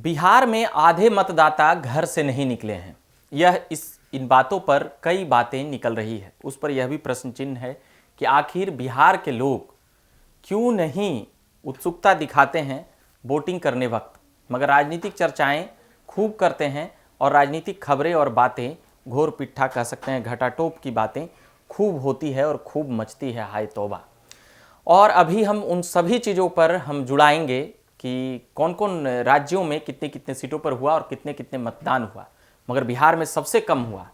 बिहार में आधे मतदाता घर से नहीं निकले हैं। इन बातों पर कई बातें निकल रही है। उस पर यह भी प्रश्न चिन्ह है कि आखिर बिहार के लोग क्यों नहीं उत्सुकता दिखाते हैं वोटिंग करने वक्त, मगर राजनीतिक चर्चाएं खूब करते हैं और राजनीतिक खबरें और बातें, घोर पिट्ठा कह सकते हैं, घटाटोप की बातें खूब होती है और खूब मचती है, हाय तौबा। और अभी हम उन सभी चीज़ों पर हम जुड़ाएंगे कि कौन कौन राज्यों में कितने कितने सीटों पर हुआ और कितने कितने मतदान हुआ। मगर बिहार में सबसे कम हुआ,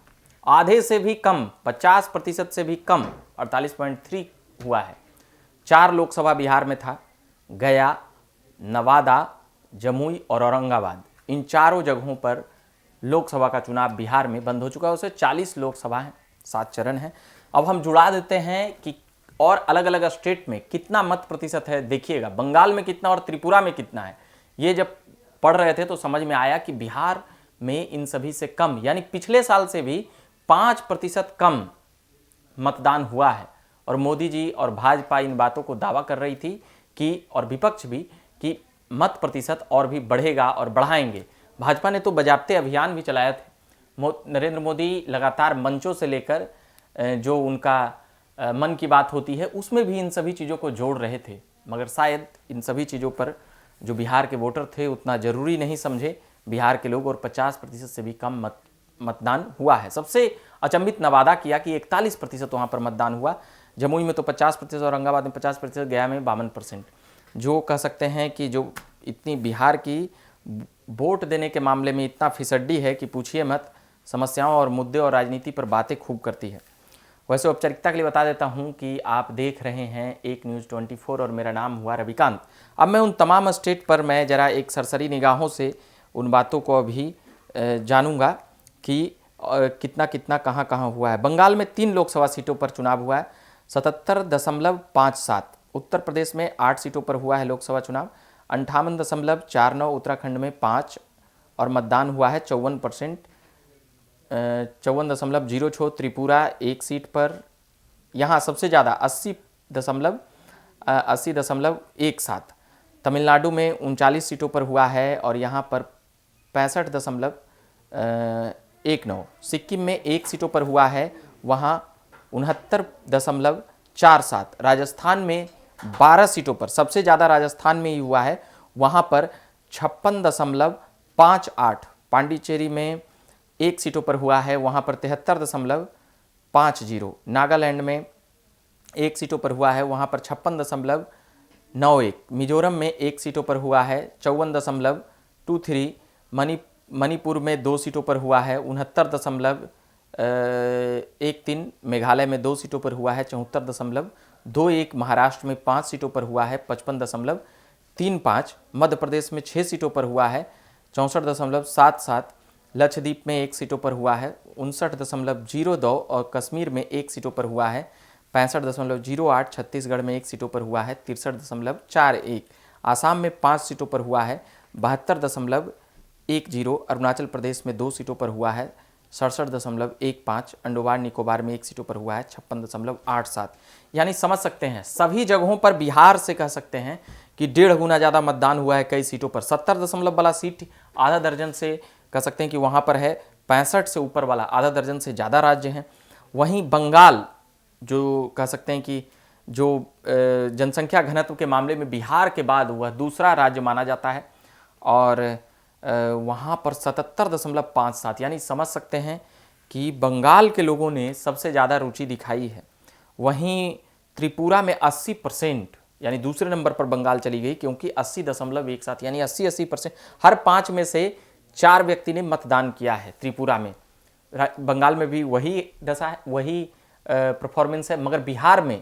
आधे से भी कम, 50% से भी कम, 48.3 हुआ है। 4 लोकसभा बिहार में था, गया, नवादा, जमुई और औरंगाबाद। इन चारों जगहों पर लोकसभा का चुनाव बिहार में बंद हो चुका है। उसे 40 लोकसभा हैं, 7 चरण हैं। अब हम जुड़ा देते हैं कि और अलग अलग स्टेट में कितना मत प्रतिशत है। देखिएगा बंगाल में कितना और त्रिपुरा में कितना है। ये जब पढ़ रहे थे तो समझ में आया कि बिहार में इन सभी से कम, यानी पिछले साल से भी 5% कम मतदान हुआ है। और मोदी जी और भाजपा इन बातों को दावा कर रही थी कि, और विपक्ष भी, कि मत प्रतिशत और भी बढ़ेगा और बढ़ाएंगे। भाजपा ने तो बजाबते अभियान भी चलाया थे। नरेंद्र मोदी लगातार मंचों से लेकर जो उनका मन की बात होती है उसमें भी इन सभी चीज़ों को जोड़ रहे थे, मगर शायद इन सभी चीज़ों पर जो बिहार के वोटर थे उतना ज़रूरी नहीं समझे बिहार के लोग, और 50% से भी कम मतदान हुआ है। सबसे अचंभित नवादा किया कि 41% वहाँ पर मतदान हुआ। जमुई में तो 50%, औरंगाबाद में 50%, गया में 52%। जो कह सकते हैं कि जो इतनी बिहार की वोट देने के मामले में इतना फिसड्डी है कि पूछिए मत। समस्याओं और मुद्दे और राजनीति पर बातें खूब करती है। वैसे औपचारिकता के लिए बता देता हूं कि आप देख रहे हैं एक न्यूज़ 24 और मेरा नाम हुआ रविकांत। अब मैं उन तमाम स्टेट पर मैं ज़रा एक सरसरी निगाहों से उन बातों को अभी जानूंगा कि कितना कितना कहां कहां हुआ है। बंगाल में 3 लोकसभा सीटों पर चुनाव हुआ है, 77.57। उत्तर प्रदेश में 8 सीटों पर हुआ है लोकसभा चुनाव, 58.49। उत्तराखंड में 5 और मतदान हुआ है 54%, 54.06। त्रिपुरा 1 सीट पर, यहाँ सबसे ज़्यादा 80.17। तमिलनाडु में 39 सीटों पर हुआ है और यहाँ पर 65.19। सिक्किम में 1 सीटों पर हुआ है, वहाँ 69.47। राजस्थान में 12 सीटों पर, सबसे ज़्यादा राजस्थान में ही हुआ है, वहाँ पर 56.58। पांडिचेरी में 1 सीटों पर हुआ है, वहाँ पर 73.50। नागालैंड में 1 सीटों पर हुआ है, वहाँ पर 56.91। मिजोरम में 1 सीटों पर हुआ है, 54.23। मणिपुर में 2 सीटों पर हुआ है, 69.13। मेघालय में 2 सीटों पर हुआ है, 74.21। महाराष्ट्र में 5 सीटों पर हुआ है, 55.35। मध्य प्रदेश में 6 सीटों पर हुआ है, 64.77। लक्षद्वीप में 1 सीटों पर हुआ है, 59.02। और कश्मीर में 1 सीटों पर हुआ है, 65.08। छत्तीसगढ़ में 1 सीटों पर हुआ है, 63.41। आसाम में 5 सीटों पर हुआ है, 72.10। अरुणाचल प्रदेश में 2 सीटों पर हुआ है, 67.15। अंडमान निकोबार में 1 सीटों पर हुआ है, 56.87। यानी समझ सकते हैं सभी जगहों पर बिहार से कह सकते हैं कि 1.5 गुना ज़्यादा मतदान हुआ है कई सीटों पर। 70 वाला सीट आधा दर्जन से कह सकते हैं कि वहाँ पर है, 65 से ऊपर वाला आधा दर्जन से ज़्यादा राज्य हैं। वहीं बंगाल जो कह सकते हैं कि जो जनसंख्या घनत्व के मामले में बिहार के बाद वह दूसरा राज्य माना जाता है, और वहाँ पर 77.57। यानी समझ सकते हैं कि बंगाल के लोगों ने सबसे ज़्यादा रुचि दिखाई है। वहीं त्रिपुरा में 80%, यानी दूसरे नंबर पर बंगाल चली गई, क्योंकि 80.17, यानी 80%। हर 5 में से 4 व्यक्ति ने मतदान किया है त्रिपुरा में। बंगाल में भी वही दशा है, वही परफॉर्मेंस है, मगर बिहार में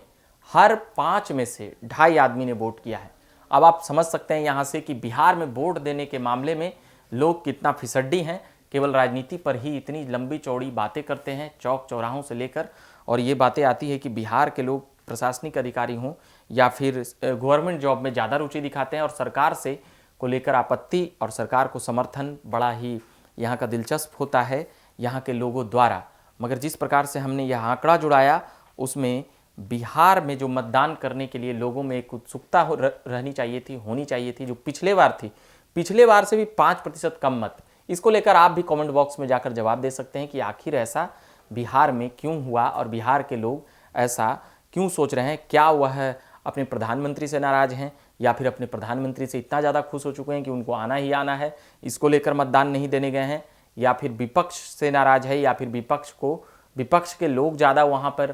हर 5 में से 2.5 आदमी ने वोट किया है। अब आप समझ सकते हैं यहाँ से कि बिहार में वोट देने के मामले में लोग कितना फिसड्डी हैं। केवल राजनीति पर ही इतनी लंबी चौड़ी बातें करते हैं, चौक चौराहों से लेकर, और ये बातें आती है कि बिहार के लोग प्रशासनिक अधिकारी हों या फिर गवर्नमेंट जॉब में ज़्यादा रुचि दिखाते हैं, और सरकार से को लेकर आपत्ति और सरकार को समर्थन बड़ा ही यहाँ का दिलचस्प होता है यहाँ के लोगों द्वारा। मगर जिस प्रकार से हमने यह आंकड़ा जुड़ाया, उसमें बिहार में जो मतदान करने के लिए लोगों में एक उत्सुकता रहनी चाहिए थी, होनी चाहिए थी, जो पिछले बार थी, पिछले बार से भी 5% कम मत। इसको लेकर आप भी कमेंट बॉक्स में जाकर जवाब दे सकते हैं कि आखिर ऐसा बिहार में क्यों हुआ और बिहार के लोग ऐसा क्यों सोच रहे हैं। क्या वह अपने प्रधानमंत्री से नाराज हैं या फिर अपने प्रधानमंत्री से इतना ज़्यादा खुश हो चुके हैं कि उनको आना ही आना है, इसको लेकर मतदान नहीं देने गए हैं, या फिर विपक्ष से नाराज है, या फिर विपक्ष के लोग ज़्यादा वहाँ पर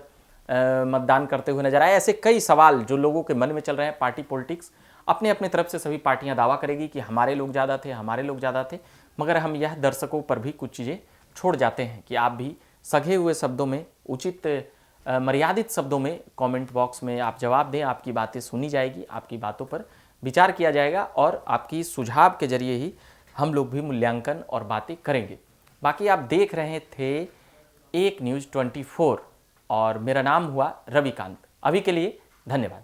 मतदान करते हुए नजर आए। ऐसे कई सवाल जो लोगों के मन में चल रहे हैं। पार्टी पॉलिटिक्स अपने अपने तरफ से सभी पार्टियां दावा करेगी कि हमारे लोग ज़्यादा थे, हमारे लोग ज़्यादा थे, मगर हम यह दर्शकों पर भी कुछ चीज़ें छोड़ जाते हैं कि आप भी सघे हुए शब्दों में, उचित मर्यादित शब्दों में कमेंट बॉक्स में आप जवाब दें। आपकी बातें सुनी जाएगी, आपकी बातों पर विचार किया जाएगा और आपकी सुझाव के जरिए ही हम लोग भी मूल्यांकन और बातें करेंगे। बाकी आप देख रहे थे एक न्यूज़ 24 और मेरा नाम हुआ रविकांत। अभी के लिए धन्यवाद।